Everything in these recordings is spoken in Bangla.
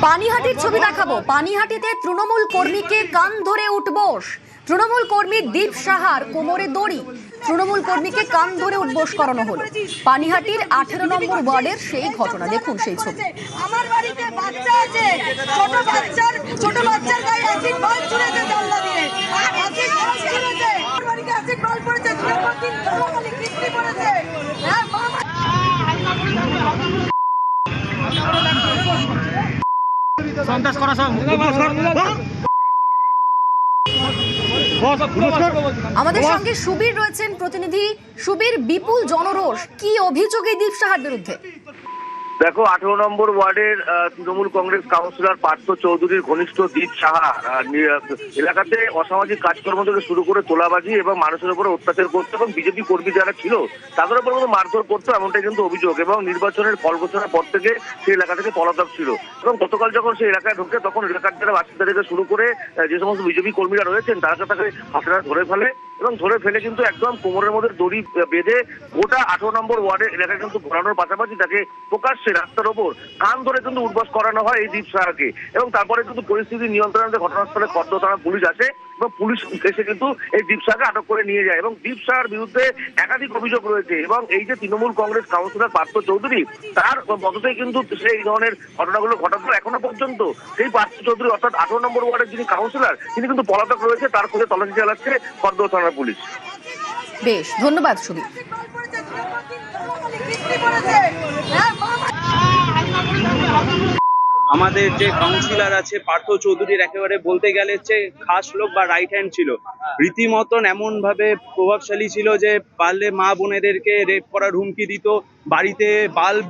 পানিহাটির ছবি দেখাবো। পানিহাটিতে তৃণমূল কর্মীকে কান ধরে উঠবোস। তৃণমূল কর্মী দীপ সাহার কোমরে দড়ি। তৃণমূল কর্মীকে কান ধরে উঠবোস করানো হলো। পানিহাটির 18 নম্বর ওয়ার্ডের সেই ঘটনা, দেখুন সেই ছবি। আমার বাড়িতে বাচ্চা আছে, ছোট বাচ্চার গায়ে অ্যাসিড বল ছুঁড়েছে জানলা দিয়ে। অ্যাসিড বল ছুঁড়েছে, আমার বাড়িতে অ্যাসিড বল পড়েছে, দুটো দিন ধরে কিস্তি পড়েছে। হ্যাঁ মা সন্ত্রাস করা সব আমাদের সঙ্গে সুবীর রয়েছেন প্রতিনিধি। সুবীর, বিপুল জনরোষ, কি অভিযোগ এই দীপ সাহার বিরুদ্ধে? দেখো, 18 নম্বর ওয়ার্ডের তৃণমূল কংগ্রেস কাউন্সিলর পার্থ চৌধুরীর ঘনিষ্ঠ দীপ সাহা এলাকাতে অসামাজিক কাজকর্ম থেকে শুরু করে তোলাবাজি এবং মানুষের উপরে অত্যাচার করতো এবং বিজেপি কর্মী যারা ছিল তাদের উপর কিন্তু মারধর করতো, এমনটাই কিন্তু অভিযোগ। এবং নির্বাচনের ফল ঘোষণার পর থেকে সেই এলাকা থেকে পলাতক ছিল এবং গতকাল যখন সেই এলাকায় ঢোকে তখন এলাকার যারা বাসিন্দা থেকে শুরু করে যে সমস্ত বিজেপি কর্মীরা রয়েছেন তারা তাকে হাতেরা ধরে ফেলে এবং ধরে ফেলে কিন্তু একদম কোমরের মধ্যে দড়ি বেঁধে গোটা 18 নম্বর ওয়ার্ডের এলাকায় কিন্তু ঘোরানোর পাশাপাশি তাকে প্রকাশ্যে রাস্তার ওপর কান ধরে কিন্তু উঠবাস করানো হয় এই দীপ সাহাকে। এবং তারপরে কিন্তু পরিস্থিতি নিয়ন্ত্রণে ঘটনাস্থলে খর্দ থানা পুলিশ আসে এবং পুলিশ এসে কিন্তু এই দীপ সাহাকে আটক করে নিয়ে যায় এবং দীপ সাহার বিরুদ্ধে একাধিক অভিযোগ রয়েছে। এবং এই যে তৃণমূল কংগ্রেস কাউন্সিলর পার্থ চৌধুরী তার মততেই কিন্তু সেই ধরনের ঘটনাগুলো ঘটাতো। এখনো পর্যন্ত সেই পার্থ চৌধুরী অর্থাৎ 18 নম্বর ওয়ার্ডের যিনি কাউন্সিলর তিনি কিন্তু পলাতক রয়েছে, তার খোঁজে তল্লাশি চালাচ্ছে খর্দ থানার পুলিশ। বেশ, ধন্যবাদ সুবীর। আমাদের যে কাউন্সিলর আছে পার্থ চৌধুরীর একেবারে বলতে গেলে হচ্ছে খাস লোক বা রাইট হ্যান্ড ছিল। রীতিমতন এমন ভাবে প্রভাবশালী ছিল যে পারলে মা বোনেদেরকে রেপ করার হুমকি দিত, বাড়িতে বাল্ব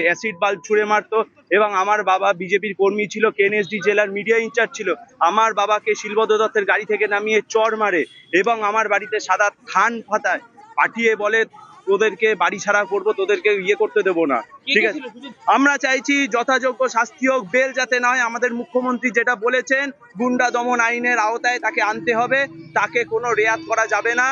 অ্যাসিড বাল্ব ছুঁড়ে মারতো। এবং আমার বাবা বিজেপির কর্মী ছিল, কেএনএসডি জেলার মিডিয়া ইনচার্জ ছিল। আমার বাবাকে শিলভদ্র দত্তের গাড়ি থেকে নামিয়ে চড় মারে এবং আমার বাড়িতে সাদা থান ফাতায় পাঠিয়ে বলে তোদেরকে বাড়ি ছাড়া করবো, তোদেরকে করতে দেবো না। ঠিক আছে, আমরা চাইছি যথাযোগ্য শাস্তি হোক, বেল যাতে না হয়। আমাদের মুখ্যমন্ত্রী যেটা বলেছেন গুন্ডা দমন আইনের আওতায় তাকে আনতে হবে, তাকে কোনো রেয়াত করা যাবে না।